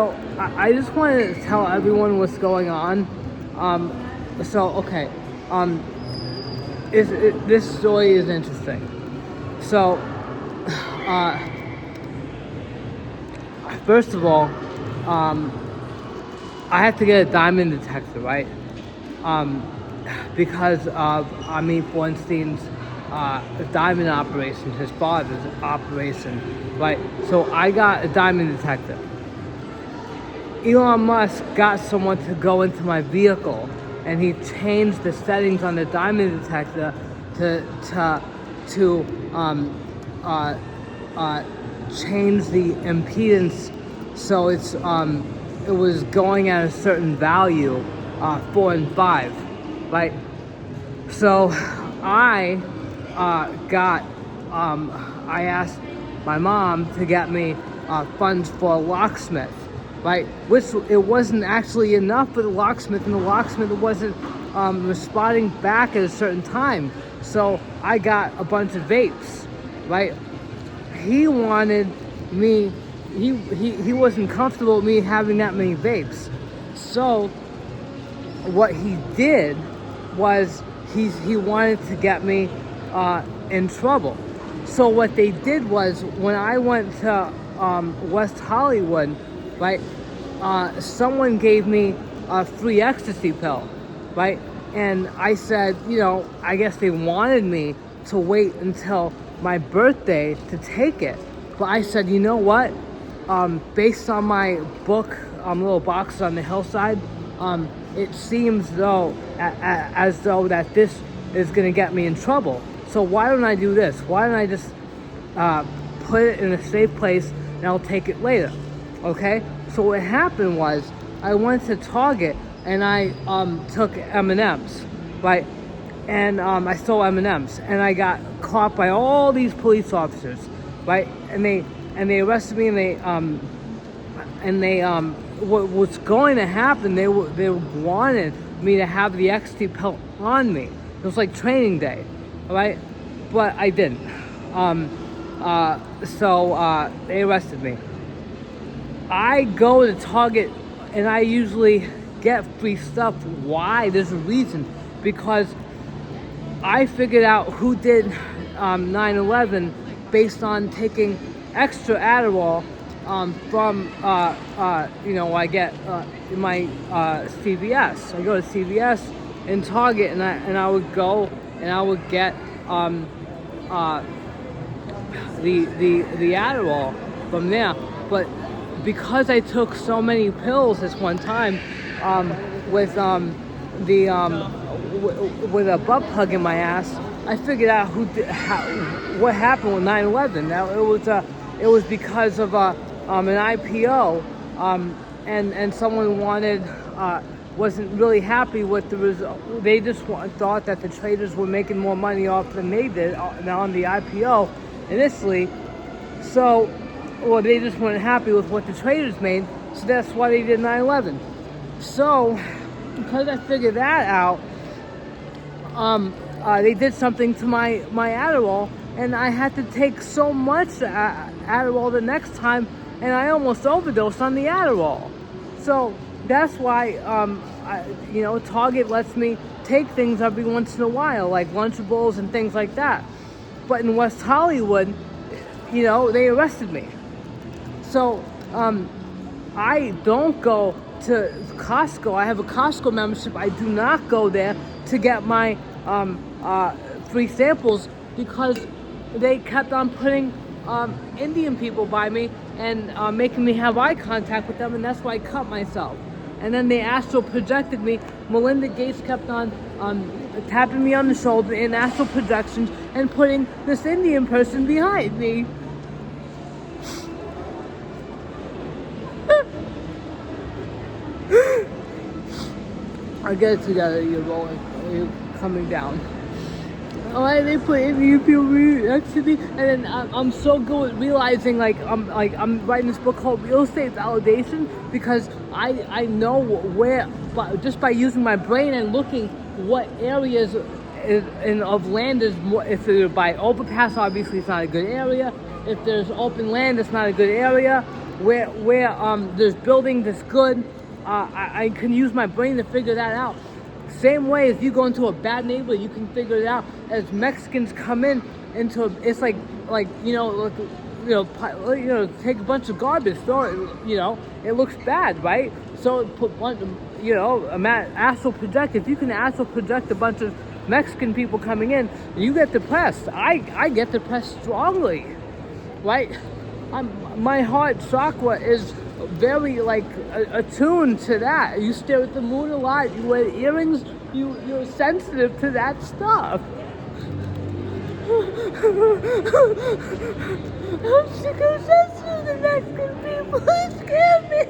So I just wanted to tell everyone what's going on. Okay. Um, this story is interesting. So, uh, first of all, um, I had to get a diamond detector, right? Um, because of, Bornstein's diamond operation, his father's operation, right? So I got a diamond detector. Elon Musk got someone to go into my vehicle, and he changed the settings on the diamond detector to uh, uh, change the impedance, so it was going at a certain value, 4 and 5, right? So I got I asked my mom to get me funds for a locksmith, right? Which it wasn't actually enough for the locksmith, and the locksmith wasn't responding back at a certain time. So I got a bunch of vapes, right? He wanted me. He wasn't comfortable with me having that many vapes. So what he did was he wanted to get me in trouble. So what they did was, when I went to West Hollywood, right, someone gave me a free ecstasy pill, right? And I said, I guess they wanted me to wait until my birthday to take it. But I said, you know what? Based on my book, Little Boxes on the Hillside, it seems as though that this is going to get me in trouble. So why don't I do this? Why don't I just put it in a safe place, and I'll take it later? Okay? So what happened was, I went to Target, and I took M&Ms, right? And I stole M&Ms, and I got caught by all these police officers, right? And they arrested me, and they what's going to happen, they wanted me to have the XT pill on me. It was like training day, right? But I didn't. So they arrested me. I go to Target, and I usually get free stuff. Why? There's a reason. Because I figured out who did 9/11 based on taking extra Adderall from I get in my CVS. I go to CVS and Target, and I would go and I would get the Adderall from there. But because I took so many pills this one time, with with a butt plug in my ass, I figured out what happened with 9/11. Now it was because of an IPO, and someone wasn't really happy with the result. They just thought that the traders were making more money off than they did on the IPO initially. So, they just weren't happy with what the traders made, so that's why they did 9/11. So, because I figured that out, they did something to my Adderall, and I had to take so much Adderall the next time, and I almost overdosed on the Adderall. So that's why, Target lets me take things every once in a while, like Lunchables and things like that. But in West Hollywood, they arrested me. So I don't go to Costco. I have a Costco membership. I do not go there to get my free samples, because they kept on putting Indian people by me and making me have eye contact with them, and that's why I cut myself. And then they astral projected me. Melinda Gates kept on tapping me on the shoulder in astral projections and putting this Indian person behind me. I get it together. You're rolling. You're coming down. Alright, they put Indian people next to me, and then I'm so good at realizing, I'm writing this book called Real Estate Validation, because I know where, just by using my brain and looking what areas of land is more. If it's by overpass, obviously it's not a good area. If there's open land, it's not a good area. where there's building that's good, I can use my brain to figure that out. Same way as you go into a bad neighborhood, you can figure it out. As Mexicans come it's like take a bunch of garbage, throw it, it looks bad, right? So put one, astral project. If you can astral project a bunch of Mexican people coming in, you get depressed. I get depressed strongly, right? My heart chakra is very attuned to that. You stare at the moon a lot. You wear earrings. You're sensitive to that stuff. I'm sick of sensitive to Mexican people. It scares me.